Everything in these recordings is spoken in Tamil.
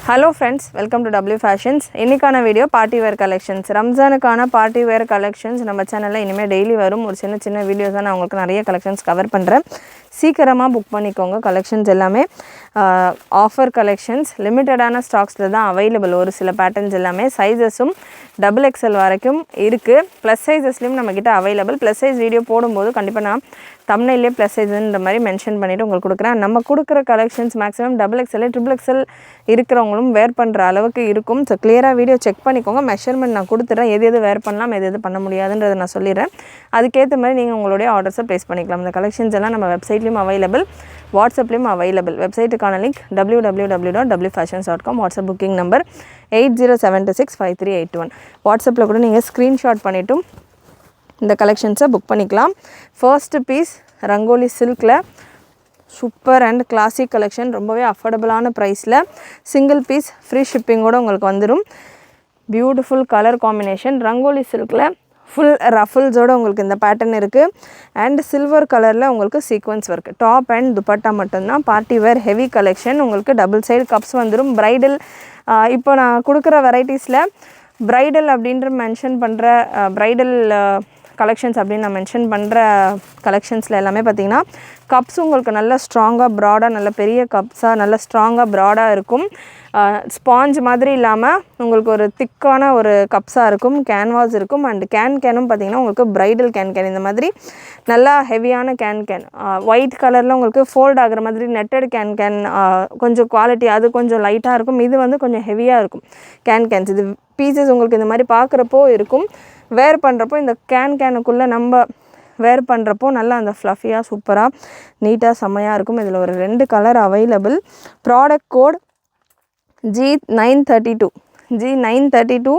Hello friends, welcome to W Fashions. இன்னைக்கான வீடியோ பார்ட்டி வேர் கலெக்ஷன்ஸ். ரம்ஜானுக்கான பார்ட்டி வேர் கலெக்ஷன்ஸ் நம்ம சேனல்ல இனிமே டெய்லி வரும். ஒரு சின்ன வீடியோஸ் நான் உங்களுக்கு நிறைய கலெக்ஷன்ஸ் கவர் பண்றேன். சீக்கிரமா புக் பண்ணிக்கோங்க. கலெக்ஷன்ஸ் எல்லாமே ஆஃபர் கலெக்ஷன்ஸ் லிமிட்டடான ஸ்டாக்ஸ்ல தான் அவைலபிள். ஒரு சில பேட்டர்ன்ஸ் எல்லாமே சைஸஸும் XXL வரைக்கும் இருக்கு. ப்ளஸ் சைஸஸ்லயும் நம்ம கிட்ட அவைலபிள். ப்ளஸ் சைஸ் வீடியோ போடும்போது கண்டிப்பா நான் தம்ப்நெயிலே ப்ளஸ் சைஸ்ன்ற மாதிரி மென்ஷன் பண்ணிட்டு உங்களுக்கு கொடுக்குறேன். நம்ம கொடுக்குற கலெக்ஷன்ஸ் மேக்ஸிமம் XXL XXL இருக்கிறவங்களும் வேர் பண்ணுற அளவுக்கு இருக்கும். ஸோ கிளியராக வீடியோ செக் பண்ணிக்கோங்க. மெஷர்மெண்ட் நான் கொடுத்துட்றேன். எது வேர் பண்ணலாம், எது பண்ண முடியாதுன்றதை நான் சொல்லிடுறேன். அதுக்கேற்ற மாதிரி நீங்கள் உங்களுடைய ஆர்டர்ஸை ப்ளேஸ் பண்ணிக்கலாம். இந்த கலெக்ஷன்ஸ் எல்லாம் நம்ம வெப்சைட்லேயும் அவைலபிள், வாட்ஸ்அப்லேயும் அவைலபிள். வெப்சைட்டுக்கான link www.wfashions.com. WhatsApp booking number 8072653821. வாட்ஸ்அப்பில் கூட நீங்கள் ஸ்க்ரீன்ஷாட் பண்ணிவிட்டும் இந்த கலெக்ஷன்ஸை புக் பண்ணிக்கலாம். ஃபர்ஸ்ட் பீஸ் ரங்கோலி சில்கில் சூப்பர் அண்ட் கிளாசிக் கலெக்ஷன், ரொம்பவே அஃபோர்டபுளான ப்ரைஸில் சிங்கிள் பீஸ் ஃப்ரீ ஷிப்பிங்கோடு உங்களுக்கு வந்துடும். Beautiful colour combination. ரங்கோலி சில்கில் ஃபுல் ரஃபிள்ஸோடு உங்களுக்கு இந்த பேட்டர்ன் இருக்குது. அண்ட் சில்வர் கலரில் உங்களுக்கு sequins work. Top and dupatta மட்டும்தான். Party wear heavy collection. உங்களுக்கு டபுள் சைடு கப்ஸ் வந்துடும். ப்ரைடல் இப்போ நான் கொடுக்குற வெரைட்டிஸில் ப்ரைடல் அப்படின்ற மென்ஷன் பண்ணுற ப்ரைடல் கலெக்ஷன்ஸ் அப்படின்னு நான் மென்ஷன் பண்ணுற கலெக்ஷன்ஸில் எல்லாமே பார்த்திங்கன்னா கப்ஸ் உங்களுக்கு நல்லா ஸ்ட்ராங்காக ப்ராடாக, நல்ல பெரிய கப்ஸாக நல்லா ஸ்ட்ராங்காக ப்ராடாக இருக்கும். ஸ்பாஞ்ச் மாதிரி இல்லாமல் உங்களுக்கு ஒரு திக்கான ஒரு கப்ஸாக இருக்கும். கேன்வாஸ் இருக்கும். அண்ட் கேனும் பார்த்திங்கன்னா உங்களுக்கு ப்ரைடல் கேன் இந்த மாதிரி நல்லா ஹெவியான கேன் ஒயிட் கலரில் உங்களுக்கு ஃபோல்ட் ஆகிற மாதிரி நெட்டட் கேன் கொஞ்சம் குவாலிட்டி அது கொஞ்சம் லைட்டாக இருக்கும். இது வந்து கொஞ்சம் ஹெவியாக இருக்கும் கேன்ஸ். இது பீசஸ் உங்களுக்கு இந்த மாதிரி பார்க்குறப்போ இருக்கும். வேர் பண்ணுறப்போ இந்த கேனுக்குள்ளே நம்ம வேர் பண்ணுறப்போ நல்லா அந்த ஃப்ளஃபியாக சூப்பராக நீட்டாக செம்மையாக இருக்கும். இதில் ஒரு 2 colour available. Product code G932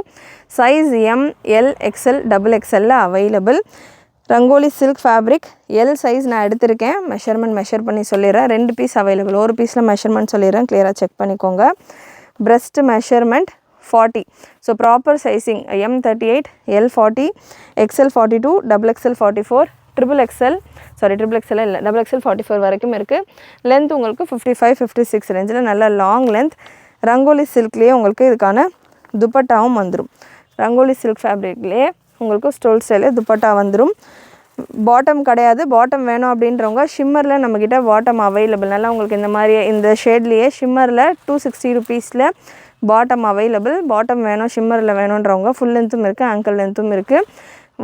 size ML XL XXL available. Rangoli silk fabric L size நான் எடுத்திருக்கேன். மெஷர் பண்ணி சொல்லிடுறேன். 2 பீஸ் அவைலபிள். ஒரு பீஸில் மெஷர்மெண்ட் சொல்லிடுறேன், கிளியராக செக் பண்ணிக்கோங்க. Breast measurement 40. So proper sizing M38, L40, XL42, XXL 44, XXL இல்லை XXL 44 வரைக்கும் இருக்குது. லென்த் உங்களுக்கு 55, 56 ரேஞ்சில் நல்ல லாங் லென்த். ரங்கோலி சில்க்லேயே உங்களுக்கு இதுக்கான துப்பட்டாவும் வந்துடும். ரங்கோலி சில்க் ஃபேப்ரிக்லேயே உங்களுக்கு ஸ்டோல் ஸ்டைலே துப்பட்டா வந்துடும். பாட்டம் கிடையாது. பாட்டம் வேணும் அப்படின்றவங்க ஷிம்மரில் நம்மக்கிட்ட பாட்டம் அவைலபிள். நல்லா உங்களுக்கு இந்த மாதிரி இந்த ஷேட்லேயே ஷிம்மரில் 260 ருபீஸில் பாட்டம் அவைலபிள். பாட்டம் வேணும் ஷிம்மரில் வேணுன்றவங்க ஃபுல் லென்த்தும் இருக்குது, ஆங்கிள் லென்த்தும் இருக்குது.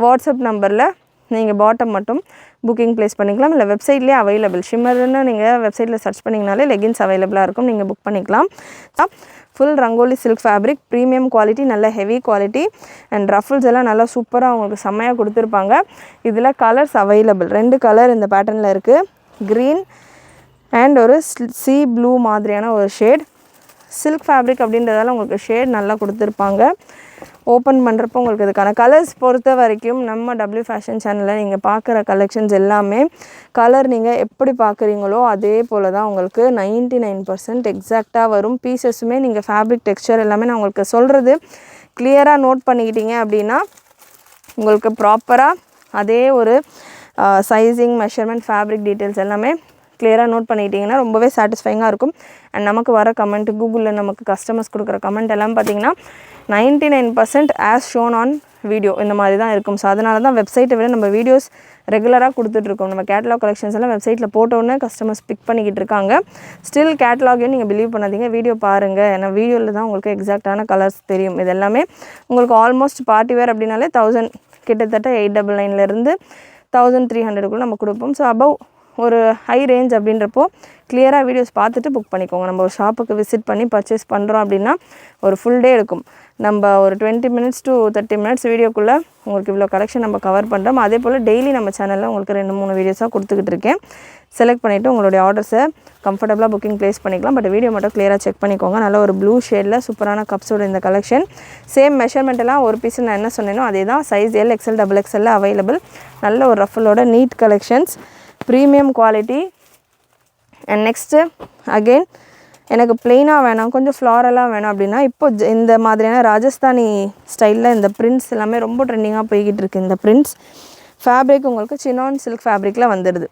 வாட்ஸ்அப் நம்பரில் நீங்கள் பாட்டம் மட்டும் புக்கிங் ப்ளேஸ் பண்ணிக்கலாம். இல்லை வெப்சைட்லேயே அவைலபிள். ஷிம்மர்னு நீங்கள் வெப்சைட்டில் சர்ச் பண்ணிங்கனாலே லெகின்ஸ் அவைலபிளாக இருக்கும், நீங்கள் புக் பண்ணிக்கலாம். Full rangoli silk fabric, premium quality, நல்ல ஹெவி குவாலிட்டி. அண்ட் ரஃபிள்ஸ் எல்லாம் நல்லா சூப்பராக உங்களுக்கு செம்மையாக கொடுத்துருப்பாங்க. இதில் கலர்ஸ் அவைலபிள். 2 கலர் இந்த பேட்டர்னில் இருக்குது. க்ரீன் அண்ட் ஒரு சி ப்ளூ மாதிரியான ஒரு ஷேட். சில்க் ஃபேப்ரிக் அப்படின்றதால உங்களுக்கு ஷேட் நல்லா கொடுத்துருப்பாங்க. ஓப்பன் பண்ணுறப்போ உங்களுக்கு இதுக்கான கலர்ஸ் பொறுத்த வரைக்கும் நம்ம W ஃபேஷன் சேனலில் நீங்கள் பார்க்குற கலெக்ஷன்ஸ் எல்லாமே கலர் நீங்கள் எப்படி பார்க்குறீங்களோ அதே போல் தான் உங்களுக்கு 99% எக்ஸாக்டாக வரும். பீசஸுமே நீங்கள் ஃபேப்ரிக் டெக்ஸ்சர் எல்லாமே நான் உங்களுக்கு சொல்கிறது கிளியராக நோட் பண்ணிக்கிட்டீங்க அப்படின்னா உங்களுக்கு ப்ராப்பராக அதே ஒரு சைஸிங், மெஷர்மெண்ட், ஃபேப்ரிக் டீட்டெயில்ஸ் எல்லாமே கிளியராக நோட் பண்ணிக்கிட்டிங்கன்னா ரொம்பவே சாட்டிஸ்ஃபைங்காக இருக்கும். அண்ட் நமக்கு வர கமெண்ட், கூகுளில் நமக்கு கஸ்டமர்ஸ் கொடுக்குற கமெண்ட் எல்லாம் பார்த்திங்கன்னா 99% ஆஸ் ஷோன் ஆன் வீடியோ இந்த மாதிரி தான் இருக்கும். ஸோ அதனால தான் வெப்சைட்டை விட நம்ம வீடியோஸ் ரெகுலராக கொடுத்துட்ருக்கோம். நம்ம கேட்லாக் கலெக்ஷன்ஸ் எல்லாம் வெப்சைட்டில் போட்டோன்னே கஸ்டமர்ஸ் பிக் பண்ணிக்கிட்டு இருக்காங்க. ஸ்டில் கேட்லாகையும் நீங்கள் பிலீவ் பண்ணாதீங்க, வீடியோ பாருங்கள். ஏன்னா வீடியோவில் தான் உங்களுக்கு எக்ஸாக்டான கலர்ஸ் தெரியும். இது எல்லாமே உங்களுக்கு ஆல்மோஸ்ட் பார்ட்டி வேர் அப்படின்னாலே 1000 கிட்டத்தட்ட 899 1300 நம்ம கொடுப்போம். ஸோ அபவ் ஒரு ஹை ரேஞ்ச் அப்படின்றப்போ கிளியராக வீடியோஸ் பார்த்துட்டு புக் பண்ணிக்கோங்க. நம்ம ஒரு ஷாப்புக்கு விசிட் பண்ணி பர்ச்சேஸ் பண்ணுறோம் அப்படின்னா ஒரு ஃபுல் டே எடுக்கும். நம்ம ஒரு 20 minutes to 30 minutes வீடியோக்குள்ளே உங்களுக்கு இவ்வளோ கலெக்ஷன் நம்ம கவர் பண்ணுறோம். அதே போல் டெய்லி நம்ம சேனலில் உங்களுக்கு 2-3 வீடியோஸாக கொடுத்துக்கிட்டு இருக்கேன். செலக்ட் பண்ணிவிட்டு உங்களுடைய ஆர்டர்ஸை கம்ஃபர்டபுளாக புக்கிங் ப்ளேஸ் பண்ணிக்கலாம். பட் வீடியோ மட்டும் கிளியராக செக் பண்ணிக்கோங்க. நல்ல ஒரு ப்ளூ ஷேடில் சூப்பரான கப்ஸோட இந்த கலெக்ஷன். சேம் மெஷர்மெண்ட் எல்லாம் ஒரு பீஸ் நான் என்ன சொன்னேனோ அதே தான். Size L XL XXL available. நல்ல ஒரு ரஃபலோட neat collections, premium quality. And next again எனக்கு பிளெயினாக வேணாம், கொஞ்சம் ஃப்ளாரலாக வேணும் அப்படின்னா இப்போ இந்த மாதிரியான ராஜஸ்தானி ஸ்டைலில் இந்த பிரிண்ட்ஸ் எல்லாமே ரொம்ப ட்ரெண்டிங்காக போய்கிட்டு இருக்குது. இந்த பிரிண்ட்ஸ் ஃபேப்ரிக் உங்களுக்கு சினான் சில்க் ஃபேப்ரிக்கில் வந்துடுது.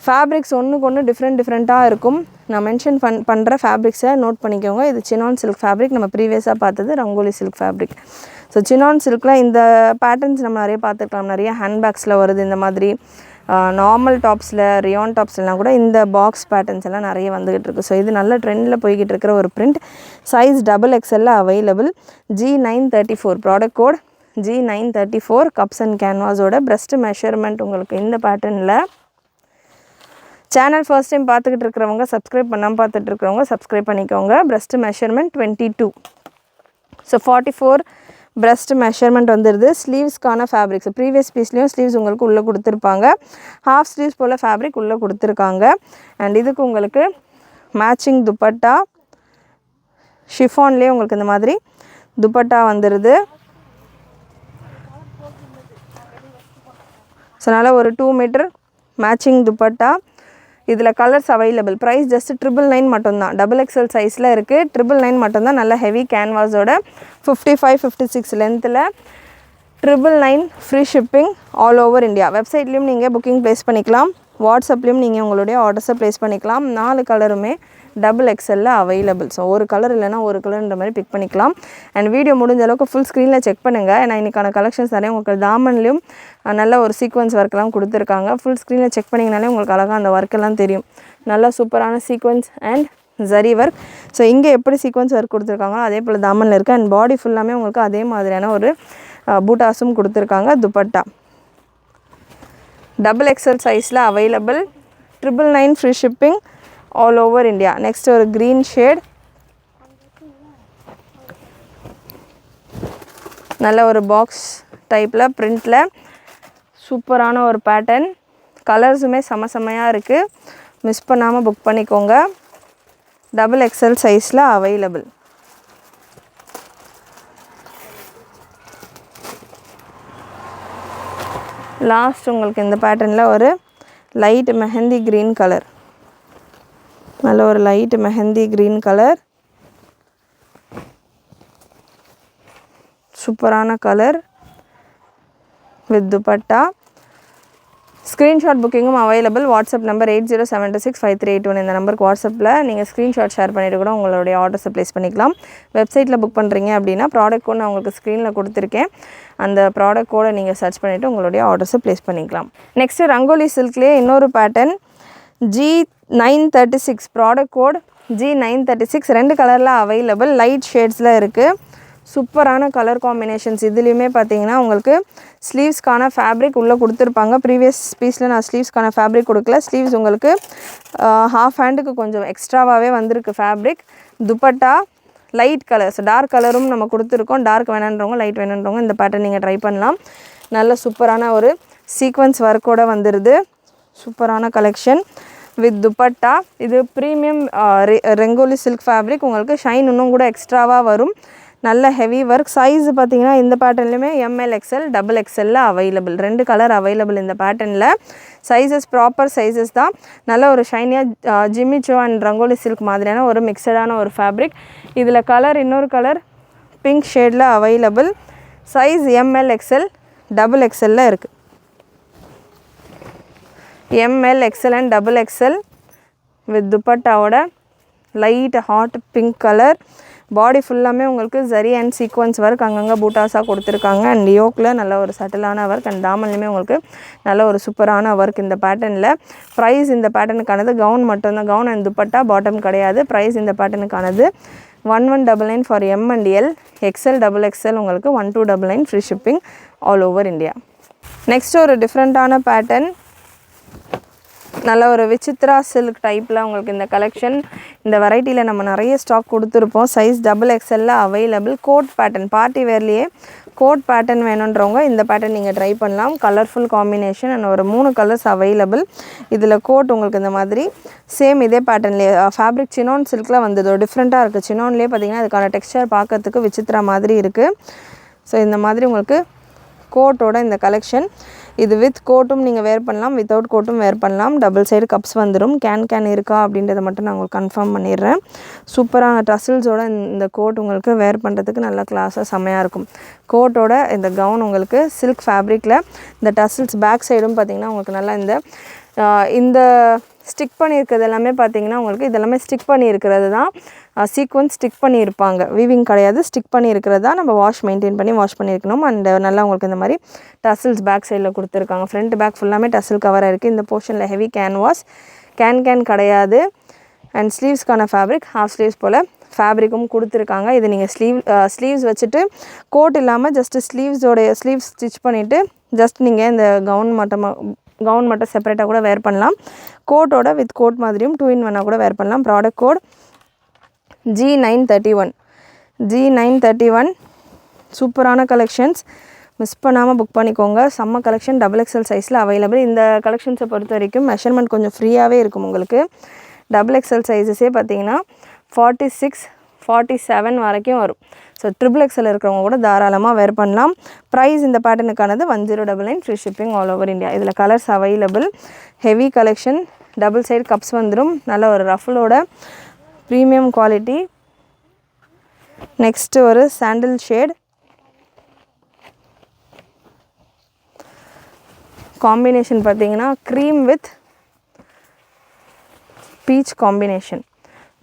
ஃபேப்ரிக்ஸ் ஒன்றுக்கு ஒன்று டிஃப்ரெண்ட்டாக இருக்கும். நான் மென்ஷன் பண்ணுற ஃபேப்ரிக்ஸை நோட் பண்ணிக்கோங்க. இது சினான் சில்க் ஃபேப்ரிக், நம்ம ப்ரீவியஸாக பார்த்தது rangoli silk fabric. So chinon சில்கில் இந்த பேட்டர்ன்ஸ் நம்ம நிறைய பார்த்துருக்கலாம். நிறைய ஹேண்ட்பேக்ஸில் வருது இந்த மாதிரி. நார்மல் டாப்ஸில், ரியான் டாப்ஸ்லாம் கூட இந்த பாக்ஸ் பேட்டர்ன்ஸ் எல்லாம் நிறைய வந்துகிட்டு இருக்குது. ஸோ இது நல்ல ட்ரெண்டில் போய்கிட்டு இருக்கிற ஒரு print. Size XXL available. G934 product code G934. Cuffs and கேன்வாஸோட பிரஸ்ட் மெஷர்மெண்ட் உங்களுக்கு இந்த பேட்டர்னில். சேனல் ஃபர்ஸ்ட் டைம் பார்த்துக்கிட்டு இருக்கிறவங்க, சப்ஸ்கிரைப் பண்ணாமல் பார்த்துட்டு இருக்கிறவங்க சப்ஸ்கிரைப் பண்ணிக்கோங்க. Breast measurement 22. So 44 breast measurement வந்துடுது. ஸ்லீவ்ஸ்க்கான ஃபேப்ரிக்ஸ் ப்ரீவியஸ் பீஸ்லேயும் ஸ்லீவ்ஸ் உங்களுக்கு உள்ளே கொடுத்துருப்பாங்க. ஹாஃப் ஸ்லீவ்ஸ் போல் ஃபேப்ரிக் உள்ளே கொடுத்துருக்காங்க. அண்ட் இதுக்கு உங்களுக்கு மேட்சிங் துப்பட்டா, ஷிஃபான்லேயே உங்களுக்கு இந்த மாதிரி துப்பட்டா வந்துடுது. ஸோ அதனால் ஒரு 2 மீட்டர் மேட்சிங் துப்பட்டா. இதில் கலர்ஸ் அவைலபிள். ப்ரைஸ் ஜஸ்ட் 999 மட்டும்தான். XXL சைஸில் இருக்குது. 999 மட்டும்தான். நல்ல ஹெவி கேன்வாஸோட 55-56 லென்த்தில் 999 free shipping all over India. வெப்சைட்லேயும் நீங்கள் புக்கிங் ப்ளேஸ் பண்ணிக்கலாம். வாட்ஸ்அப்லேயும் நீங்கள் உங்களுடைய ஆர்டர்ஸை ப்ளேஸ் பண்ணிக்கலாம். 4 கலருமே XXL அவைலபிள். ஸோ ஒரு கலர் இல்லைனா ஒரு கலர்ன்ற மாதிரி பிக் பண்ணிக்கலாம். அண்ட் வீடியோ முடிஞ்ச அளவுக்கு ஃபுல் ஸ்க்ரீனில் செக் பண்ணுங்கள். ஏன்னா இன்றைக்கான கலெக்ஷன்ஸ் நிறைய உங்களுக்கு தாமன்லேயும் நல்ல ஒரு சீக்வன்ஸ் ஒர்க்கெலாம் கொடுத்துருக்காங்க. ஃபுல் ஸ்க்ரீனில் செக் பண்ணிங்கனாலே உங்களுக்கு அழகாக அந்த ஒர்க்கெல்லாம் தெரியும். நல்லா சூப்பரான sequence and zari work. So இங்கே எப்படி சீக்வன்ஸ் ஒர்க் கொடுத்துருக்காங்களோ அதே போல் தாமனில் இருக்குது. அண்ட் பாடி ஃபுல்லாமே உங்களுக்கு அதே மாதிரியான ஒரு பூட்டாஸும் கொடுத்துருக்காங்க. துப்பட்டா XXL சைஸில் available. 999 free shipping all over India. Next ஒரு க்ரீன் ஷேட், நல்ல ஒரு பாக்ஸ் டைப்பில் பிரிண்டில் சூப்பரான ஒரு பேட்டர்ன். கலர்ஸுமே செமையாக இருக்குது. மிஸ் பண்ணாமல் புக் பண்ணிக்கோங்க. XXL சைஸில் அவைலபிள். லாஸ்ட் உங்களுக்கு இந்த பேட்டர்னில் ஒரு லைட் மெஹந்தி க்ரீன் கலர், நல்ல ஒரு லைட் மெஹந்தி க்ரீன் கலர், சூப்பரான கலர் வித் துப்பட்டா. ஸ்க்ரீன்ஷாட் புக்கிங்கும் அவைலபிள். WhatsApp number 8072653821. இந்த நம்பருக்கு வாட்ஸ்அப்பில் நீங்கள் ஸ்க்ரீன்ஷாட் ஷேர் பண்ணிவிட்டு கூட உங்களுடைய ஆர்டர்ஸை ப்ளேஸ் பண்ணிக்கலாம். வெப்சைட்டில் புக் பண்ணுறீங்க அப்படின்னா ப்ராடக்ட் கோட் நான் உங்களுக்கு ஸ்க்ரீனில் கொடுத்துருக்கேன். அந்த ப்ராடக்ட் கோடை நீங்கள் சர்ச் பண்ணிவிட்டு உங்களுடைய ஆர்டர்ஸை ப்ளேஸ் பண்ணிக்கலாம். நெக்ஸ்ட்டு ரங்கோலி சில்க்லேயே இன்னொரு pattern G936 product code G936. 2 கலரில் அவைலபிள். லைட் ஷேட்ஸில் இருக்குது. சூப்பரான கலர் காம்பினேஷன்ஸ். இதுலேயுமே பார்த்தீங்கன்னா உங்களுக்கு ஸ்லீவ்ஸ்க்கான ஃபேப்ரிக் உள்ளே கொடுத்துருப்பாங்க. ப்ரீவியஸ் பீஸில் நான் ஸ்லீவ்ஸ்க்கான ஃபேப்ரிக் கொடுக்கல. ஸ்லீவ்ஸ் உங்களுக்கு ஹாஃப் ஹேண்டுக்கு கொஞ்சம் எக்ஸ்ட்ராவாகவே வந்திருக்கு fabric. Dupatta light colours, dark கலரும் நம்ம கொடுத்துருக்கோம். டார்க் வேணுன்றவங்க, லைட் வேணுன்றவங்க இந்த பேட்டர்ன் நீங்கள் ட்ரை பண்ணலாம். நல்ல சூப்பரான ஒரு சீக்வன்ஸ் ஒர்க்கோடு வந்துடுது. சூப்பரான கலெக்ஷன் வித் துப்பட்டா. இது ப்ரீமியம் ரங்கோலி சில்க் ஃபேப்ரிக். உங்களுக்கு ஷைன் இன்னும் கூட எக்ஸ்ட்ராவாக வரும். நல்ல ஹெவி ஒர்க். சைஸ் பார்த்தீங்கன்னா இந்த பேட்டர்ன்லையுமே ML XL XXL available. 2 colour available இந்த பேட்டர்னில். சைஸஸ் ப்ராப்பர் சைஸஸ் தான். நல்ல ஒரு ஷைனியாக ஜிமிச்சோ அண்ட் ரங்கோலி சில்க் மாதிரியான ஒரு மிக்சடான ஒரு ஃபேப்ரிக். இதில் கலர் இன்னொரு கலர் பிங்க் ஷேடில் available. Size ML XL XXL இருக்குது. ML XL and XXL with துப்பட்டாவோட light hot pink colour. Body ஃபுல்லாமே உங்களுக்கு ஜரி அண்ட் சீக்வன்ஸ் ஒர்க், அங்கங்கே பூட்டாஸாக கொடுத்துருக்காங்க. அண்ட் யோக்கில் நல்ல ஒரு சட்டிலான ஒர்க். அண்ட் தாமன்லையுமே உங்களுக்கு நல்ல ஒரு சூப்பரான ஒர்க் இந்த பேட்டர்னில். ப்ரைஸ் இந்த பேட்டர்னுக்கானது கவுன் மட்டும்தான். கவுன் அண்ட் துப்பட்டா பாட்டம் கிடையாது. ப்ரைஸ் இந்த பேட்டர்னுக்கானது 1199 for M and L. XL XXL உங்களுக்கு 1299 free shipping all over India. Next ஒரு டிஃப்ரெண்ட்டான பேட்டர்ன், நல்ல ஒரு விசித்ரா சில்க் டைப்பில் உங்களுக்கு இந்த கலெக்ஷன். இந்த வெரைட்டியில் நம்ம நிறைய ஸ்டாக் கொடுத்துருப்போம். Size XXL available. Coat pattern, party வேர்லேயே கோட் பேட்டர்ன் வேணுன்றவங்க இந்த பேட்டர்ன் நீங்கள் ட்ரை பண்ணலாம். கலர்ஃபுல் காம்பினேஷன் அண்ட் ஒரு 3 கலர்ஸ் அவைலபிள். இதில் கோட் உங்களுக்கு இந்த மாதிரி சேம் இதே பேட்டர்ன்லேயே ஃபேப்ரிக் சினான் சில்கில் வந்தது. டிஃப்ரெண்ட்டாக இருக்குது. சினான்லேயே பார்த்தீங்கன்னா இதுக்கான டெக்ஸ்சர் பார்க்கறதுக்கு விசித்ரா மாதிரி இருக்குது. ஸோ இந்த மாதிரி உங்களுக்கு கோட்டோட இந்த கலெக்ஷன். இது வித் கோட்டும் நீங்கள் வேர் பண்ணலாம், வித்தவுட் கோட்டும் வேர் பண்ணலாம். டபுள் சைடு கப்ஸ் வந்துடும். கேன் இருக்கா அப்படின்றத மட்டும் நான் உங்களுக்கு கன்ஃபார்ம் பண்ணிடுறேன். சூப்பரான டசில்ஸோட இந்த கோட் உங்களுக்கு வேர் பண்ணுறதுக்கு நல்லா கிளாஸாக செம்மையாக இருக்கும். கோட்டோட இந்த கவுன் உங்களுக்கு சில்க் ஃபேப்ரிக்கில் இந்த டசில்ஸ் பேக் சைடும் பார்த்திங்கன்னா உங்களுக்கு நல்லா இந்த இந்த ஸ்டிக் பண்ணியிருக்கிறது எல்லாமே பார்த்தீங்கன்னா உங்களுக்கு இதெல்லாமே ஸ்டிக் பண்ணியிருக்கிறது தான், சீக்வன்ஸ் ஸ்டிக் பண்ணியிருப்பாங்க, வீவிங் கிடையாது, ஸ்டிக் பண்ணியிருக்கிறது தான். நம்ம மெயின்டைன் பண்ணி வாஷ் பண்ணியிருக்கணும். அண்ட் நல்லா உங்களுக்கு இந்த மாதிரி டசல்ஸ் பேக் சைடில் கொடுத்துருக்காங்க. ஃப்ரண்ட் பேக் ஃபுல்லாமே டசல் கவராக இருக்குது. இந்த போர்ஷனில் ஹெவி கேன்வாஸ், கேன் கிடையாது. அண்ட் ஸ்லீவ்ஸ்க்கான ஃபேப்ரிக் ஹாஃப் ஸ்லீவ்ஸ் போல் ஃபேப்ரிக்கும் கொடுத்துருக்காங்க. இது நீங்கள் ஸ்லீவ்ஸ் வச்சுட்டு கோட் இல்லாமல் ஜஸ்ட்டு ஸ்லீவ்ஸ் ஸ்டிச் பண்ணிவிட்டு ஜஸ்ட் நீங்கள் இந்த கவுன் மட்டும் செப்பரேட்டாக கூட வேர் பண்ணலாம். கோட்டோட வித் கோட் மாதிரியும் 2-in-1 கூட வேர் பண்ணலாம். ப்ராடக்ட் கோட் G931 சூப்பரான கலெக்ஷன்ஸ், மிஸ் பண்ணாமல் புக் பண்ணிக்கோங்க. செம்ம கலெக்ஷன், XXL சைஸில் அவைலபிள். இந்த கலெக்ஷன்ஸை பொறுத்த வரைக்கும் மெஷர்மெண்ட் கொஞ்சம் ஃப்ரீயாகவே இருக்கும் உங்களுக்கு. XXL சைஸஸே பார்த்தீங்கன்னா 46, 47 வரைக்கும் வரும். ஸோ XXL இருக்கிறவங்க கூட தாராளமாக வேர் பண்ணலாம். ப்ரைஸ் இந்த பேட்டர்னுக்கானது 1099, free shipping all over India. இதில் colours available. Heavy collection, double side cuffs வந்துடும், நல்ல ஒரு ரஃபலோட ப்ரீமியம் குவாலிட்டி. நெக்ஸ்ட்டு ஒரு சாண்டில் ஷேட் காம்பினேஷன் பார்த்தீங்கன்னா cream with peach combination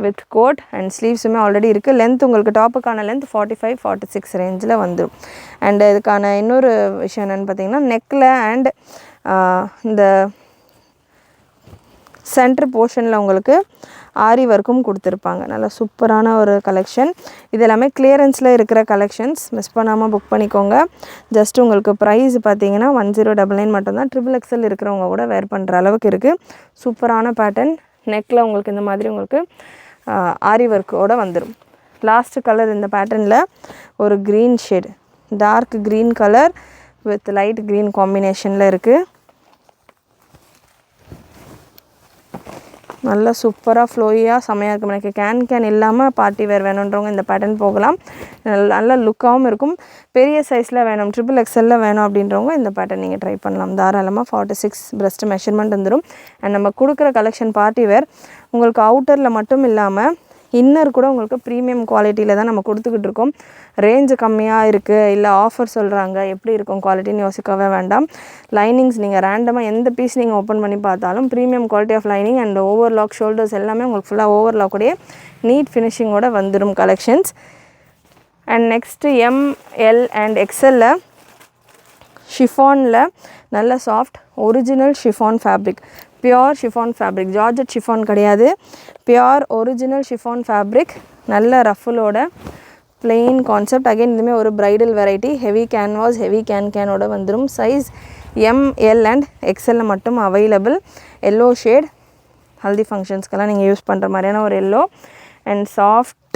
with coat and ஸ்லீவ்ஸுமே ஆல்ரெடி இருக்குது. லென்த் உங்களுக்கு டாப்புக்கான லென்த் 45, 46 ரேஞ்சில் வந்துடும். அண்ட் இதுக்கான இன்னொரு விஷயம் என்னென்னு பார்த்தீங்கன்னா நெக்கில் அண்ட் இந்த சென்டர் போர்ஷனில் உங்களுக்கு ஆரி ஒர்க்கும் கொடுத்துருப்பாங்க. நல்லா சூப்பரான ஒரு கலெக்ஷன். இது எல்லாமே கிளியரன்ஸில் இருக்கிற கலெக்ஷன்ஸ், மிஸ் பண்ணாமல் புக் பண்ணிக்கோங்க. ஜஸ்ட் உங்களுக்கு ப்ரைஸ் பார்த்தீங்கன்னா 1099 மட்டும்தான். XXL இருக்கிறவங்க கூட வேர் பண்ணுற அளவுக்கு இருக்குது. சூப்பரான பேட்டர்ன். நெக்கில் உங்களுக்கு இந்த மாதிரி உங்களுக்கு ஆரி ஒர்க்கோடு வந்துடும். லாஸ்ட் கலர் இந்த பேட்டர்னில் ஒரு green shade, dark green colour with light green காம்பினேஷனில் இருக்குது. நல்லா சூப்பராக ஃப்ளோயாக செமையாக இருக்கும். எனக்கு கேன் இல்லாமல் பார்ட்டி வேர் வேணுன்றவங்க இந்த பேட்டர்ன் போகலாம். நல்ல லுக்காகவும் இருக்கும். பெரிய சைஸில் வேணும், XXL வேணும் அப்படின்றவங்க இந்த பேட்டர்ன் நீங்கள் ட்ரை பண்ணலாம் தாராளமாக. 46 பிரஸ்ட் மெஷர்மெண்ட் வந்துடும். அண்ட் நம்ம கொடுக்குற கலெக்ஷன் பார்ட்டி வேர் உங்களுக்கு அவுட்டரில் மட்டும் இல்லாமல் இன்னர் கூட உங்களுக்கு ப்ரீமியம் குவாலிட்டியில் தான் நம்ம கொடுத்துக்கிட்டு இருக்கோம். ரேஞ்சு கம்மியாக இருக்குது, இல்லை ஆஃபர் சொல்கிறாங்க, எப்படி இருக்கும் குவாலிட்டின்னு யோசிக்கவே வேண்டாம். லைனிங்ஸ் நீங்கள் ரேண்டமாக எந்த பீஸ் நீங்கள் ஓப்பன் பண்ணி பார்த்தாலும் premium quality of lining and overlock shoulders எல்லாமே உங்களுக்கு ஃபுல்லாக ஓவர்லாக்குடைய நீட் ஃபினிஷிங்கோட வந்துடும் collections. And next ML and XL ஷிஃபானில் நல்ல soft original chiffon fabric, pure chiffon fabric, georgette chiffon கிடையாது, பியோர் ஒரிஜினல் ஷிஃபான் ஃபேப்ரிக், நல்ல ரஃபலோட பிளெயின் கான்செப்ட். அகைன் இதுவுமே ஒரு bridal variety, heavy canvas, heavy கேனோட வந்துடும். சைஸ் ML அண்ட் XL மட்டும் அவைலபிள். எல்லோ ஷேட், ஹல்தி ஃபங்க்ஷன்ஸ்க்கெல்லாம் நீங்கள் யூஸ் பண்ணுற மாதிரியான ஒரு yellow. And soft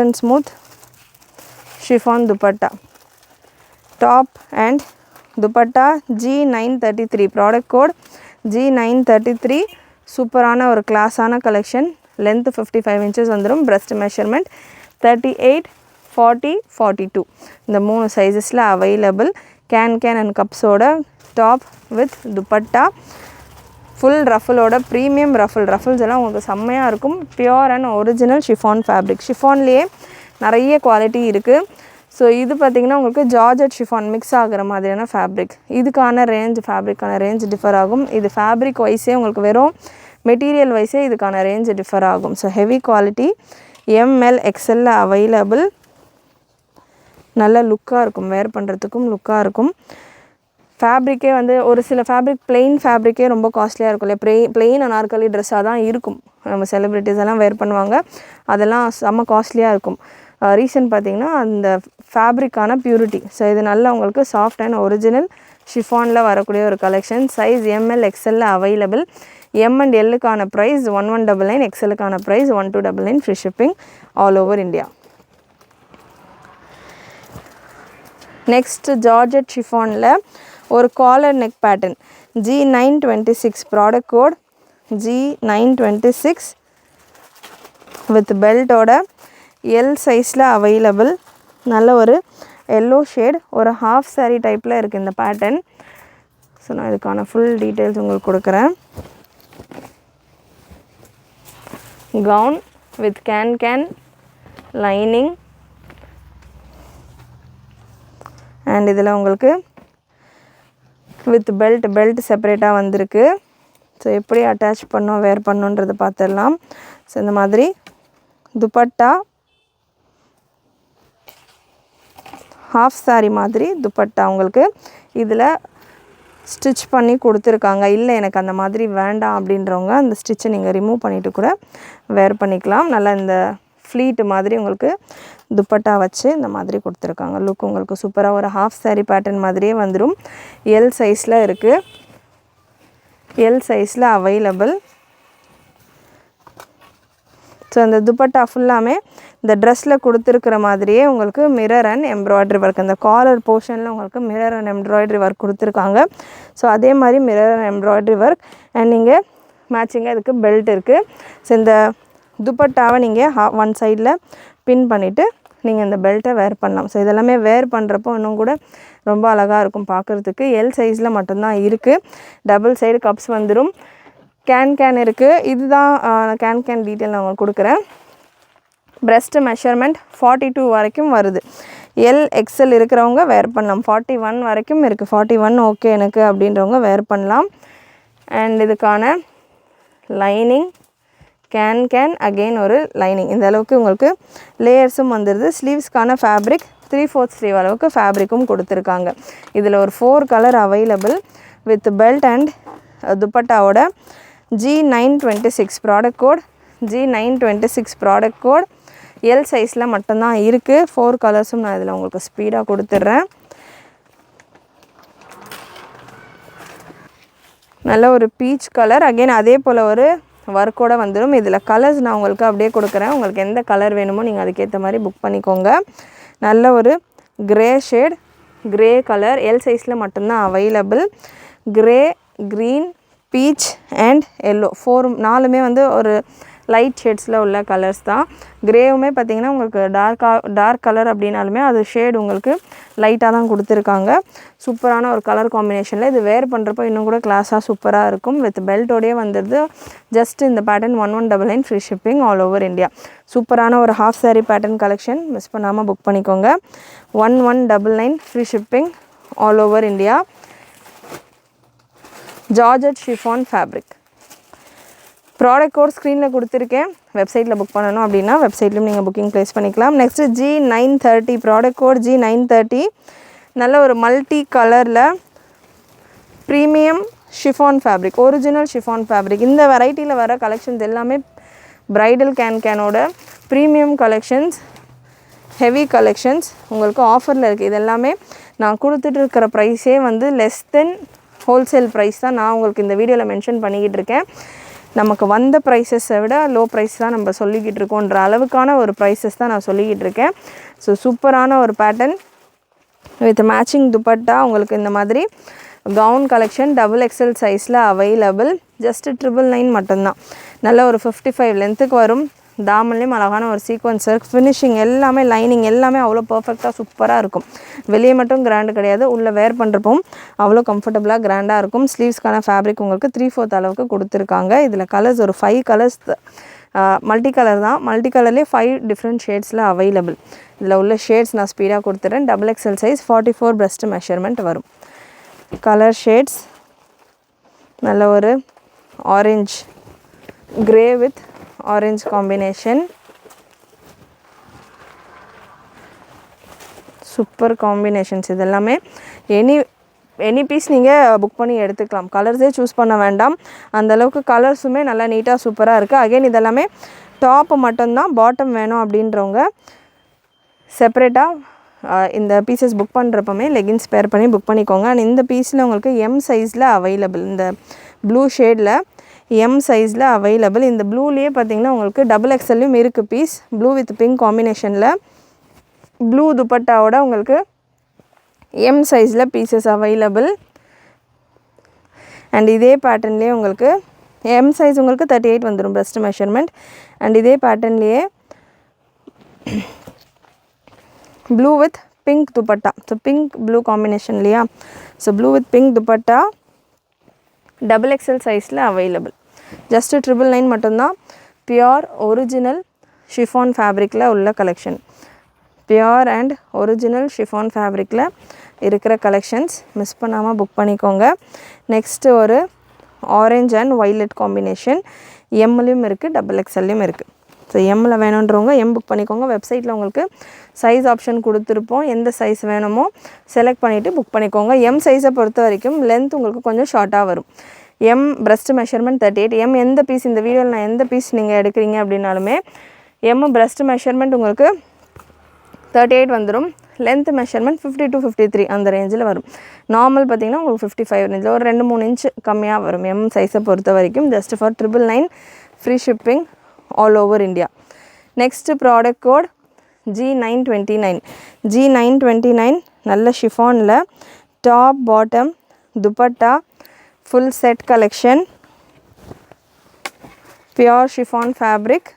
and smooth chiffon dupatta, top and dupatta G933, product code G933. சூப்பரான ஒரு கிளாஸான கலெக்ஷன். லென்த் 55 inches வந்துடும். பிரஸ்ட் மெஷர்மெண்ட் 38, 40, 42 இந்த 3 சைஸஸில் அவைலபிள். கேன் அண்ட் கப்ஸோட டாப் வித் துப்பட்டா, ஃபுல் ரஃபலோட ப்ரீமியம் ரஃபல்ஸ் எல்லாம் உங்களுக்கு செம்மையாக இருக்கும். Pure and original chiffon fabric. ஷிஃபான்லேயே நிறைய குவாலிட்டி இருக்குது. ஸோ இது பார்த்திங்கன்னா உங்களுக்கு ஜார்ஜெட் ஷிஃபான் மிக்ஸ் ஆகிற மாதிரியான ஃபேப்ரிக். இதுக்கான ஃபேப்ரிக்கான ரேஞ்ச் டிஃபர் ஆகும். இது ஃபேப்ரிக் வைஸே உங்களுக்கு வெறும் மெட்டீரியல் வைஸே இதுக்கான ரேஞ்ச் டிஃபர் ஆகும். So heavy quality. ML XL available. நல்ல லுக்காக இருக்கும், வேர் பண்ணுறதுக்கும் லுக்காக இருக்கும். ஃபேப்ரிக்கே வந்து ஒரு சில ஃபேப்ரிக் பிளெயின் ஃபேப்ரிக்கே ரொம்ப காஸ்ட்லியாக இருக்கும் இல்லையா, பிளெயின் அனார்கலி ட்ரெஸ்ஸாக தான் இருக்கும். நம்ம செலிப்ரிட்டிஸ் எல்லாம் வேர் பண்ணுவாங்க, அதெல்லாம் செம்ம காஸ்ட்லியாக இருக்கும். ரீசன் பார்த்திங்கன்னா அந்த ஃபேப்ரிக்கான பியூரிட்டி. ஸோ இது நல்லா உங்களுக்கு சாஃப்ட் அண்ட் ஒரிஜினல் ஷிஃபானில் வரக்கூடிய ஒரு collection. Size ML XL available. M and Lக்கான ப்ரைஸ் 1199, XLக்கான price 1299, free shipping all over India. Next georgette ஷிஃபானில் ஒரு collar neck pattern G926, product code G926 with பெல்ட்டோட L சைஸில் அவைலபிள். நல்ல ஒரு எல்லோ ஷேட், ஒரு ஹாஃப் சாரீ டைப்பில் இருக்குது இந்த பேட்டர்ன். ஸோ நான் இதுக்கான ஃபுல் டீட்டெயில்ஸ் உங்களுக்கு கொடுக்குறேன். Gown with can lining and இதில் உங்களுக்கு வித் பெல்ட் செப்பரேட்டாக வந்திருக்கு. ஸோ எப்படி அட்டாச் பண்ணோம் வேர் பண்ணோன்றது பார்த்துடலாம். ஸோ இந்த மாதிரி துப்பட்டா ஹாஃப் சாரி மாதிரி துப்பட்டா உங்களுக்கு இதில் ஸ்டிச் பண்ணி கொடுத்துருக்காங்க. இல்லை எனக்கு அந்த மாதிரி வேண்டாம் அப்படின்றவங்க அந்த ஸ்டிச்சை நீங்கள் ரிமூவ் பண்ணிவிட்டு கூட வேர் பண்ணிக்கலாம். நல்லா இந்த ஃப்ளீட் மாதிரி உங்களுக்கு துப்பட்டா வச்சு இந்த மாதிரி கொடுத்துருக்காங்க. லுக் உங்களுக்கு சூப்பராக ஒரு ஹாஃப் சாரி பேட்டர்ன் மாதிரியே வந்துடும். எல் சைஸில் இருக்குது, எல் சைஸில் அவைலபிள். ஸோ அந்த துப்பட்டா ஃபுல்லாமே இந்த ட்ரெஸ்ஸில் கொடுத்துருக்கிற மாதிரியே உங்களுக்கு மிரர் அண்ட் எம்ப்ராய்டரி ஒர்க், அந்த காலர் போர்ஷனில் உங்களுக்கு மிரர் அண்ட் எம்ப்ராய்டரி ஒர்க் கொடுத்துருக்காங்க. ஸோ அதே மாதிரி mirror and embroidery work and நீங்கள் மேட்சிங்காக இதுக்கு பெல்ட் இருக்குது. ஸோ இந்த துப்பட்டாவை நீங்கள் ஒன் சைடில் பின் பண்ணிவிட்டு நீங்கள் இந்த பெல்ட்டை வேர் பண்ணலாம். ஸோ இதெல்லாமே வேர் பண்ணுறப்போ இன்னும் கூட ரொம்ப அழகாக இருக்கும் பார்க்குறதுக்கு. எல் சைஸில் மட்டும்தான் இருக்குது. டபுள் சைடு கப்ஸ் வந்துடும். கேன் இருக்குது. இதுதான் கேன் டீட்டெயில் நான் உங்களுக்கு கொடுக்குறேன். ப்ரெஸ்ட்டு மெஷர்மெண்ட் 42 வரைக்கும் வருது. எல் எக்ஸல் இருக்கிறவங்க வேர் பண்ணலாம். 41 வரைக்கும் இருக்குது. 41 ஓகே எனக்கு அப்படின்றவங்க வேர் பண்ணலாம். அண்ட் இதுக்கான லைனிங் கேன் அகெயின் ஒரு லைனிங், இந்த அளவுக்கு உங்களுக்கு லேயர்ஸும் வந்துடுது. ஸ்லீவ்ஸ்க்கான ஃபேப்ரிக் 3/4 ஸ்லீவ் அளவுக்கு ஃபேப்ரிக்கும் கொடுத்துருக்காங்க. இதில் ஒரு 4 colour available with belt and துப்பட்டாவோட. G926 product code, G926 product code. L சைஸில் மட்டும்தான் இருக்குது. 4 கலர்ஸும் நான் இதில் உங்களுக்கு ஸ்பீடாக கொடுத்துட்றேன். நல்ல ஒரு பீச் கலர், அகெயின் அதே போல் ஒரு ஒர்க்கோடு வந்துடும். இதில் கலர்ஸ் நான் உங்களுக்கு அப்படியே கொடுக்குறேன். உங்களுக்கு எந்த கலர் வேணுமோ நீங்கள் அதுக்கேற்ற மாதிரி புக் பண்ணிக்கோங்க. நல்ல ஒரு grey shade, grey colour, L சைஸில் மட்டும்தான் available. Grey, green, peach and yellow 4மே வந்து ஒரு லைட் ஷேட்ஸில் உள்ள கலர்ஸ் தான். கிரேவுமே பார்த்திங்கன்னா உங்களுக்கு டார்க் கலர் அப்படின்னாலுமே அது ஷேடு உங்களுக்கு லைட்டாக தான் கொடுத்துருக்காங்க. சூப்பரான ஒரு கலர் காம்பினேஷனில் இது வேர் பண்ணுறப்போ இன்னும் கூட கிளாஸாக சூப்பராக இருக்கும். வித் பெல்ட்டோடையே வந்துடுது. ஜஸ்ட் இந்த pattern 1199 free shipping all over India. சூப்பரான ஒரு half sari pattern collection, miss பண்ணாமல் புக் பண்ணிக்கோங்க. 1199 free shipping all over India. Georgette chiffon fabric. Product code ஸ்க்ரீனில் கொடுத்துருக்கேன். வெப்சைட்டில் புக் பண்ணணும் அப்படின்னா வெப்சைட்லையும் நீங்கள் புக்கிங் ப்ளேஸ் பண்ணிக்கலாம். Next G930 product code G930. நல்ல ஒரு மல்டி கலரில் premium chiffon fabric, original chiffon fabric. இந்த வெரைட்டியில் வர கலெக்ஷன்ஸ் எல்லாமே ப்ரைடல் கேனோட ப்ரீமியம் கலெக்ஷன்ஸ், ஹெவி கலெக்ஷன்ஸ் உங்களுக்கு ஆஃபரில் இருக்குது. இது எல்லாமே நான் கொடுத்துட்டு இருக்கிற ப்ரைஸே வந்து லெஸ் தென் ஹோல்சேல் ப்ரைஸ் தான் நான் உங்களுக்கு இந்த வீடியோவில் மென்ஷன் பண்ணிக்கிட்டு இருக்கேன். நமக்கு வந்த ப்ரைஸஸை விட லோ ப்ரைஸ் தான் நம்ம சொல்லிக்கிட்டு இருக்கோன்ற அளவுக்கான ஒரு ப்ரைஸஸ் தான் நான் சொல்லிக்கிட்டு இருக்கேன். ஸோ சூப்பரான ஒரு பேட்டர்ன் வித் மேட்சிங் துப்பட்டா உங்களுக்கு இந்த மாதிரி கவுன் கலெக்ஷன் XXL சைஸில் அவைலபிள். ஜஸ்ட்டு 999 மட்டும்தான். நல்ல ஒரு 55 லென்த்துக்கு வரும். தாமன்லேயும் அழகான ஒரு சீக்வன்ஸ் ஒர்க், ஃபினிஷிங் எல்லாமே, லைனிங் எல்லாமே அவ்வளோ பர்ஃபெக்டாக சூப்பராக இருக்கும். வெளியே மட்டும் கிராண்டு கிடையாது, உள்ளே வேர் பண்ணுறப்பவும் அவ்வளோ கம்ஃபர்டபுளாக கிராண்டாக இருக்கும். ஸ்லீவ்ஸ்க்கான ஃபேப்ரிக் உங்களுக்கு 3/4 அளவுக்கு கொடுத்துருக்காங்க. இதில் கலர்ஸ் ஒரு 5 கலர்ஸ் மல்டி கலர் தான். மல்டி கலர்லேயே 5 டிஃப்ரெண்ட் ஷேட்ஸில் அவைலபிள். இதில் உள்ள ஷேட்ஸ் நான் ஸ்பீடாக கொடுத்துட்றேன். XXL சைஸ் 44 ப்ரெஸ்ட் மெஷர்மெண்ட் வரும். கலர் ஷேட்ஸ் நல்ல ஒரு orange, grey with orange combination, super combinations. இது எல்லாமே எனி பீஸ் நீங்கள் புக் பண்ணி எடுத்துக்கலாம். கலர்ஸே சூஸ் பண்ண வேண்டாம். அந்தளவுக்கு கலர்ஸுமே நல்லா நீட்டாக சூப்பராக இருக்குது. அகைன் இதெல்லாமே டாப்பு மட்டும்தான், பாட்டம் வேணும் அப்படின்றவங்க செப்பரேட்டாக இந்த பீசஸ் புக் பண்ணுறப்பமே லெகின்ஸ் பேர் பண்ணி புக் பண்ணிக்கோங்க. அண்ட் இந்த பீஸில் உங்களுக்கு எம் சைஸில் அவைலபிள். இந்த ப்ளூ ஷேடில் எம் சைஸில் அவைலபிள். இந்த ப்ளூலேயே பார்த்திங்கன்னா உங்களுக்கு XXLலையும் இருக்குது பீஸ். ப்ளூ வித் பிங்க் காம்பினேஷனில் ப்ளூ துப்பட்டாவோட உங்களுக்கு எம் சைஸில் பீசஸ் அவைலபிள். அண்ட் இதே பேட்டர்ன்லேயே உங்களுக்கு எம் சைஸ் உங்களுக்கு 38 வந்துடும் ப்ரெஸ்ட் மெஷர்மெண்ட். அண்ட் இதே பேட்டர்ன்லேயே blue with pink dupatta. So pink blue combination இல்லையா? So blue with pink dupatta XXL சைஸில் அவைலபிள். ஜஸ்ட்டு 999 மட்டும்தான். பியோர் ஒரிஜினல் ஷிஃபான் ஃபேப்ரிக்கில் உள்ள collection. Pure and original chiffon ஃபேப்ரிக்கில் இருக்கிற கலெக்ஷன்ஸ். மிஸ் பண்ணாமல் புக் பண்ணிக்கோங்க. நெக்ஸ்ட்டு ஒரு ஆரஞ்ச் அண்ட் வைலட் காம்பினேஷன். எம்லேயும் இருக்குது, டபுள் எக்ஸ்எல்லையும் இருக்குது. ஸோ எம்மில் வேணுன்றவங்க எம் புக் பண்ணிக்கோங்க. வெப்சைட்டில் உங்களுக்கு சைஸ் ஆப்ஷன் கொடுத்துருப்போம். எந்த சைஸ் வேணுமோ செலக்ட் பண்ணிவிட்டு புக் பண்ணிக்கோங்க. எம் சைஸை பொறுத்த வரைக்கும் லென்த் உங்களுக்கு கொஞ்சம் ஷார்ட்டாக வரும். M breast measurement 38. எம் எந்த பீஸ் இந்த வீடியோவில் நான் எந்த பீஸ் நீங்கள் எடுக்கிறீங்க அப்படின்னாலுமே எம் பிரஸ்ட் மெஷர்மெண்ட் உங்களுக்கு 38 வந்துடும். லென்த் மெஷர்மெண்ட் 50 to 53 அந்த ரேஞ்சில் வரும். நார்மல் பார்த்திங்கன்னா உங்களுக்கு 55 ரேஞ்சில் ஒரு 2-3 இன்ச் கம்மியாக வரும் எம் சைஸை பொறுத்த வரைக்கும். Just for 999 free shipping all over India. Next product code G929. G929 நல்ல ஷிஃபானில் top bottom dupatta full set collection. Pure chiffon fabric.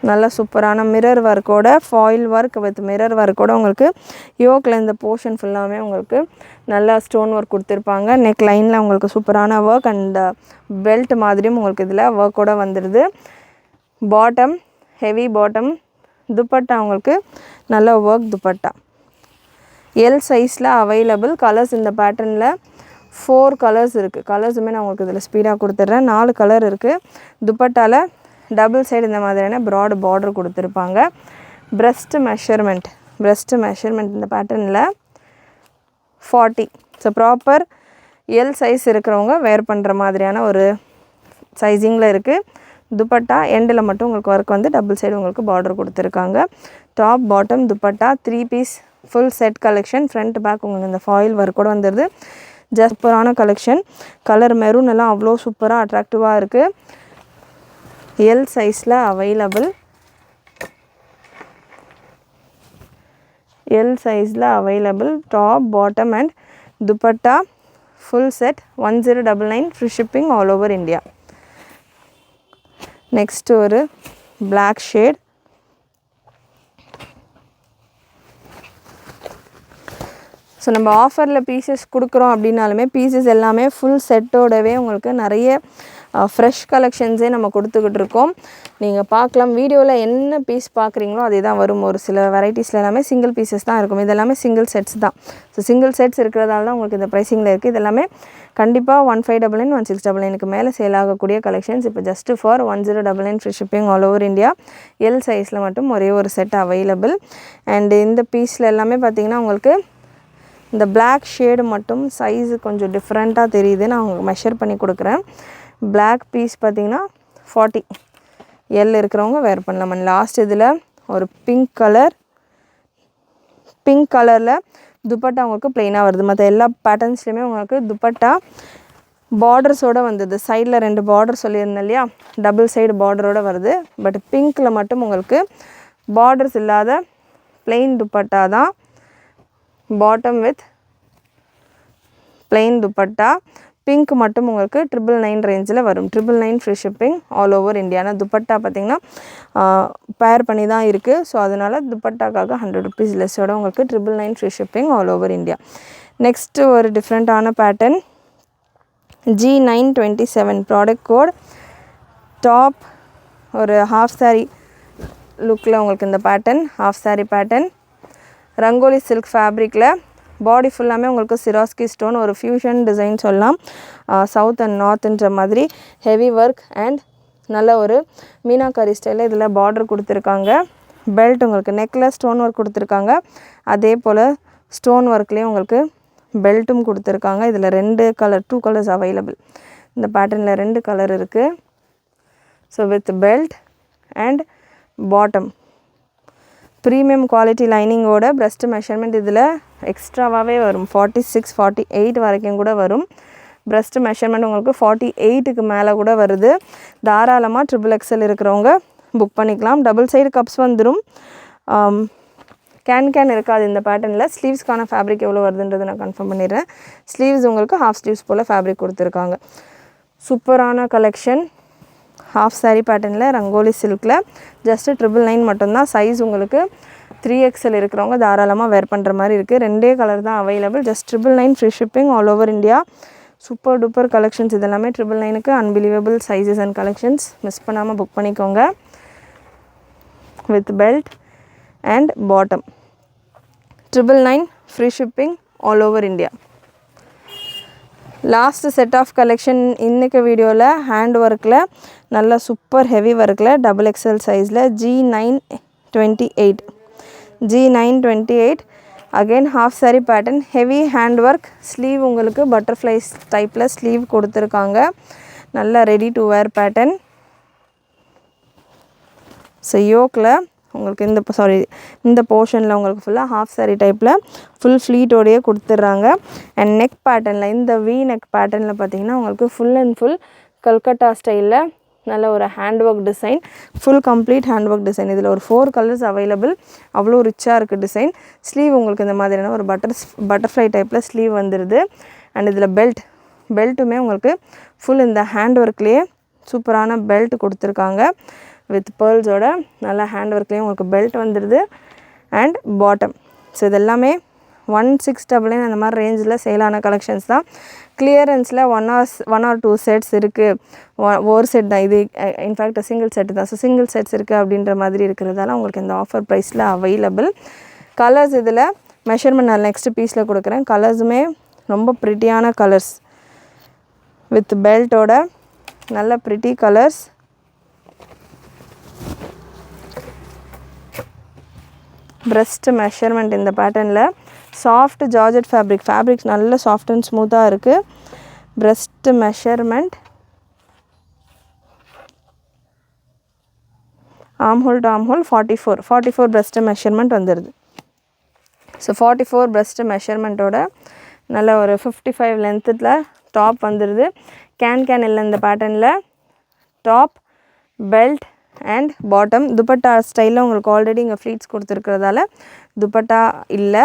நல்ல சூப்பரான மிரர் ஒர்க்கோட ஃபாயில் ஒர்க் வித் மிரர் ஒர்க்கோட உங்களுக்கு யோக்கில் இந்த போர்ஷன் ஃபுல்லாமே உங்களுக்கு நல்லா ஸ்டோன் ஒர்க் கொடுத்துருப்பாங்க. நெக் லைனில் உங்களுக்கு சூப்பரான ஒர்க் அண்ட் பெல்ட் மாதிரியும் உங்களுக்கு இதில் ஒர்க்கோட வந்துடுது. Bottom heavy bottom. துப்பட்டா உங்களுக்கு நல்ல ஒர்க் துப்பட்டா. எல் சைஸில் அவைலபிள். கலர்ஸ் இந்த பேட்டர்னில் 4 கலர்ஸ் இருக்குது. கலர்ஸுமே நான் உங்களுக்கு இதில் ஸ்பீடாக கொடுத்துட்றேன். 4 கலர் இருக்குது. துப்பட்டாவில் டபுள் சைடு இந்த மாதிரியான ப்ராட் பார்டர் கொடுத்துருப்பாங்க. பிரஸ்ட் மெஷர்மெண்ட் இந்த பேட்டர்னில் 40. ஸோ ப்ராப்பர் எல் சைஸ் இருக்கிறவங்க வேர் பண்ணுற மாதிரியான ஒரு சைஸிங்கில் இருக்குது. துப்பட்டா எண்டில் மட்டும் உங்களுக்கு ஒர்க் வந்து டபுள் சைடு உங்களுக்கு பார்டர் கொடுத்துருக்காங்க. Top bottom dupatta 3 piece full set collection. Front back உங்களுக்கு இந்த ஃபாயில் ஒர்க்கோடு வந்துடுது. சூப்பரான கலெக்ஷன். கலர் மெரூன் எல்லாம் அவ்வளோ சூப்பராக அட்ராக்டிவாக இருக்குது. எல் சைஸில் available. Top bottom and dupatta full set 1099 free shipping all over India. Next ஒரு பிளாக் ஷேட். ஸோ நம்ம ஆஃபரில் பீசஸ் கொடுக்குறோம் அப்படின்னாலுமே பீசஸ் எல்லாமே ஃபுல் செட்டோடவே உங்களுக்கு நிறைய ஃப்ரெஷ் கலெக்ஷன்ஸே நம்ம கொடுத்துக்கிட்டு இருக்கோம். நீங்கள் பார்க்கலாம் வீடியோவில் என்ன பீஸ் பார்க்குறீங்களோ அதே தான் வரும். ஒரு சில வெரைட்டிஸில் எல்லாமே சிங்கிள் பீசஸ் தான் இருக்கும். இதெல்லாமே சிங்கிள் செட்ஸ் தான். ஸோ சிங்கிள் செட்ஸ் இருக்கிறதால தான் உங்களுக்கு இந்த ப்ரைஸிங்கில் இருக்குது. இதெல்லாமே கண்டிப்பாக 1599 1699 மேலே சேல் ஆகக்கூடிய கலெக்ஷன்ஸ். இப்போ just for 1099 free shipping all over India. L சைஸில் மட்டும் ஒரே ஒரு செட் அவைலபிள். அண்டு இந்த பீஸில் எல்லாமே பார்த்திங்கன்னா உங்களுக்கு இந்த பிளாக் ஷேடு மட்டும் சைஸு கொஞ்சம் டிஃப்ரெண்ட்டாக தெரியுது. நான் உங்களுக்கு மெஷர் பண்ணி கொடுக்குறேன். பிளாக் பீஸ் பார்த்திங்கன்னா 40 எல் இருக்கிறவங்க வேர் பண்ணலாம். லாஸ்ட் இதில் ஒரு பிங்க் கலரில் துப்பட்டா உங்களுக்கு ப்ளெயினாக வருது. மற்ற எல்லா பேட்டர்ன்ஸ்லையுமே உங்களுக்கு துப்பட்டா பார்டர்ஸோடு வந்தது. சைடில் 2 பார்டர் சொல்லியிருந்தேன் இல்லையா, டபுள் சைடு பார்டரோடு வருது. பட் பிங்க்கில் மட்டும் உங்களுக்கு பார்டர்ஸ் இல்லாத ப்ளெயின் துப்பட்டா தான். Bottom with plain dupatta. Pink மட்டும் உங்களுக்கு 999 ரேஞ்சில் வரும். 999 free shipping all over Indiana. Dupatta பார்த்திங்கன்னா பேர் பண்ணி தான் இருக்குது. ஸோ அதனால் துப்பட்டாக்காக 100 rupees லெஸ்ஸோட உங்களுக்கு 999 free shipping all over India. Next ஒரு டிஃப்ரெண்ட்டான pattern G927 product code. Top ஒரு ஹாஃப் சாரி லுக்கில் உங்களுக்கு இந்த pattern half sari pattern. Rangoli silk ஃபேப்ரிக்கில் பாடி ஃபுல்லாமே உங்களுக்கு சிராஸ்கி ஸ்டோன் ஒரு ஃபியூஷன் டிசைன் சொல்லலாம். சவுத் அண்ட் நார்த்ன்ற மாதிரி ஹெவி ஒர்க் அண்ட் நல்ல ஒரு மீனாக்காரி ஸ்டைலில் இதில் பார்டர் கொடுத்துருக்காங்க. பெல்ட் உங்களுக்கு நெக்கில் ஸ்டோன் ஒர்க் கொடுத்துருக்காங்க. அதே போல் ஸ்டோன் ஒர்க்லேயும் உங்களுக்கு பெல்ட்டும் கொடுத்துருக்காங்க. இதில் 2 கலர்ஸ் அவைலபிள். இந்த பேட்டர்னில் 2 கலர் இருக்குது. So with belt and bottom premium quality லைனிங்கோட பிரஸ்ட் மெஷர்மெண்ட் இதில் எக்ஸ்ட்ராவாகவே வரும். 46 48 வரைக்கும் கூட வரும். பிரஸ்ட் மெஷர்மெண்ட் உங்களுக்கு 48க்கு மேலே கூட வருது. தாராளமாக XXL இருக்கிறவங்க புக் பண்ணிக்கலாம். டபுள் சைடு கப்ஸ் வந்துடும். கேன் இருக்காது இந்த பேட்டர்னில். ஸ்லீவ்ஸ்க்கான ஃபேப்ரிக் எவ்வளோ வருதுன்றது நான் கன்ஃபார்ம் பண்ணிடுறேன். ஸ்லீவ்ஸ் உங்களுக்கு ஹாஃப் ஸ்லீவ்ஸ் போல் ஃபேப்ரிக் கொடுத்துருக்காங்க. சூப்பரான கலெக்ஷன். ஹாஃப் சாரி பேட்டர்னில் ரங்கோலி சில்கில் ஜஸ்ட்டு 999 மட்டும்தான். சைஸ் உங்களுக்கு 3XL இருக்கிறவங்க தாராளமாக வேர் பண்ணுற மாதிரி இருக்குது. 2 கலர் தான் available. Just 999 free shipping all over India. Super duper collections இதெல்லாமே 999க்கு unbelievable sizes and collections. Miss பண்ணாமல் புக் பண்ணிக்கோங்க. With belt and bottom 999 free shipping all over India. Last set of collection இன்றைக்கு வீடியோவில் ஹேண்ட் ஒர்க்கில் நல்லா சூப்பர் ஹெவி ஒர்க்கில் XXL சைஸில் G928 again half sari pattern heavy hand work sleeve உங்களுக்கு பட்டர்ஃப்ளைஸ் டைப்பில் ஸ்லீவ் கொடுத்துருக்காங்க நல்லா ready to wear pattern so யோக்கில் உங்களுக்கு இந்த போர்ஷனில் உங்களுக்கு ஃபுல்லாக ஹாஃப் சாரி டைப்பில் ஃபுல் ஃப்ளீட்டோடையே கொடுத்துட்றாங்க அண்ட் நெக் பேட்டர்னில் இந்த வி நெக் பேட்டர்னில் பார்த்தீங்கன்னா உங்களுக்கு ஃபுல் அண்ட் ஃபுல் கல்கட்டா ஸ்டைலில் நல்ல ஒரு hand work design full complete hand work design இதில் ஒரு 4 கலர்ஸ் அவைலபிள் அவ்வளோ ரிச்சாக இருக்குது டிசைன் ஸ்லீவ் உங்களுக்கு இந்த மாதிரியான ஒரு பட்டர்ஃப்ளை டைப்பில் ஸ்லீவ் வந்துடுது அண்ட் இதில் பெல்ட்டுமே உங்களுக்கு ஃபுல் இந்த ஹேண்ட் ஒர்க்லேயே சூப்பரான பெல்ட் கொடுத்துருக்காங்க வித் பேர்ல்ஸோட நல்லா ஹேண்ட் ஒர்க்லேயும் உங்களுக்கு பெல்ட் வந்துடுது அண்ட் பாட்டம் ஸோ இதெல்லாமே 1699 அந்த மாதிரி ரேஞ்சில் சேலான கலெக்ஷன்ஸ் தான் கிளியரன்ஸில் ஒன் ஆர் டூ செட்ஸ் இருக்குது ஒரு செட் தான் இது இன்ஃபேக்ட் சிங்கிள் செட்டு தான் ஸோ சிங்கிள் செட்ஸ் இருக்குது அப்படின்ற மாதிரி இருக்கிறதால உங்களுக்கு இந்த ஆஃபர் ப்ரைஸில் அவைலபிள் கலர்ஸ் இதில் மெஷர்மெண்ட் நான் நெக்ஸ்ட் பீஸில் கொடுக்குறேன் கலர்ஸுமே ரொம்ப ப்ரிட்டியான கலர்ஸ் வித் பெல்ட்டோட நல்ல ப்ரிட்டி கலர்ஸ் பிரஸ்ட் மெஷர்மெண்ட் இந்த பேட்டர்னில் சாஃப்ட் ஜார்ஜெட் ஃபேப்ரிக் நல்ல சாஃப்ட் அண்ட் ஸ்மூத்தாக இருக்குது breast measurement armhole to armhole 44 breast measurement வந்துடுது ஸோ 44 பிரஸ்ட் மெஷர்மெண்ட்டோட நல்ல ஒரு 55 லென்த்தில் டாப் வந்துடுது கேன் இல்லை இந்த பேட்டர்னில் top belt and bottom dupatta ஸ்டைலில் உங்களுக்கு ஆல்ரெடி இங்கே ஃப்ளீட்ஸ் கொடுத்துருக்கிறதால துப்பட்டா இல்லை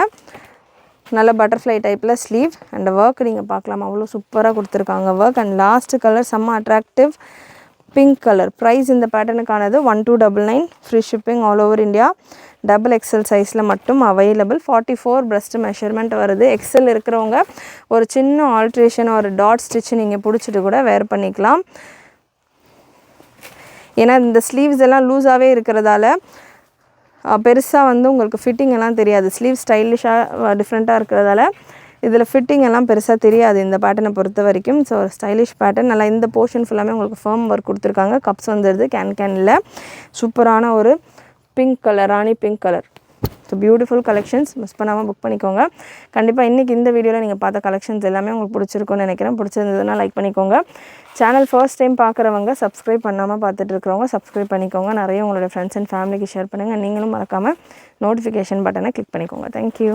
நல்ல பட்டர்ஃப்ளை டைப்பில் ஸ்லீவ் அண்ட் ஒர்க் நீங்கள் பார்க்கலாம் அவ்வளோ சூப்பராக கொடுத்துருக்காங்க ஒர்க் அண்ட் லாஸ்ட் கலர் செம்ம அட்ராக்டிவ் பிங்க் கலர் ப்ரைஸ் இந்த பேட்டர்னுக்கானது 1299 free shipping all over India XXL சைஸில் மட்டும் அவைலபிள் 44 பிரஸ்ட் மெஷர்மெண்ட் வருது எக்ஸல் இருக்கிறவங்க ஒரு சின்ன ஆல்ட்ரேஷன் ஒரு டாட் ஸ்டிச் நீங்கள் பிடிச்சிட்டு கூட வேர் பண்ணிக்கலாம் ஏன்னா இந்த ஸ்லீவ்ஸ் எல்லாம் லூஸாகவே இருக்கிறதால பெருசாக உங்களுக்கு ஃபிட்டிங் எல்லாம் தெரியாது ஸ்லீவ் ஸ்டைலிஷாக டிஃப்ரெண்ட்டாக இருக்கிறதால இதில் ஃபிட்டிங் எல்லாம் பெருசாக தெரியாது இந்த பேட்டர்னை பொறுத்த வரைக்கும் ஸோ ஸ்டைலிஷ் பேட்டர்ன் நல்லா இந்த போர்ஷன் ஃபுல்லாமே உங்களுக்கு ஃபர்ம் ஒர்க் கொடுத்துருக்காங்க கப்ஸ் வந்துடுது கேனில் சூப்பரான ஒரு pink colour rani pink colour so beautiful collections miss பண்ணாமல் புக் பண்ணிக்கோங்க கண்டிப்பாக இன்றைக்கி இந்த வீடியோவில் நீங்கள் பார்த்த கலெக்ஷன்ஸ் எல்லாமே உங்களுக்கு பிடிச்சிருக்குன்னு நினைக்கிறேன் பிடிச்சிருந்ததுன்னா லைக் பண்ணிக்கோங்க சேனல் ஃபர்ஸ்ட் டைம் பார்க்குறவங்க சப்ஸ்கிரைப் பண்ணாமல் பார்த்துட்டு இருக்கிறவங்க சப்ஸ்கிரைப் பண்ணிக்கோங்க நிறைய உங்களோட ஃப்ரெண்ட்ஸ் அண்ட் ஃபேமிலிக்கு ஷேர் பண்ணுங்கள் நீங்களும் மறக்காமல் நோட்டிஃபிகேஷன் பட்டனை கிளிக் பண்ணிக்கோங்க தேங்க்யூ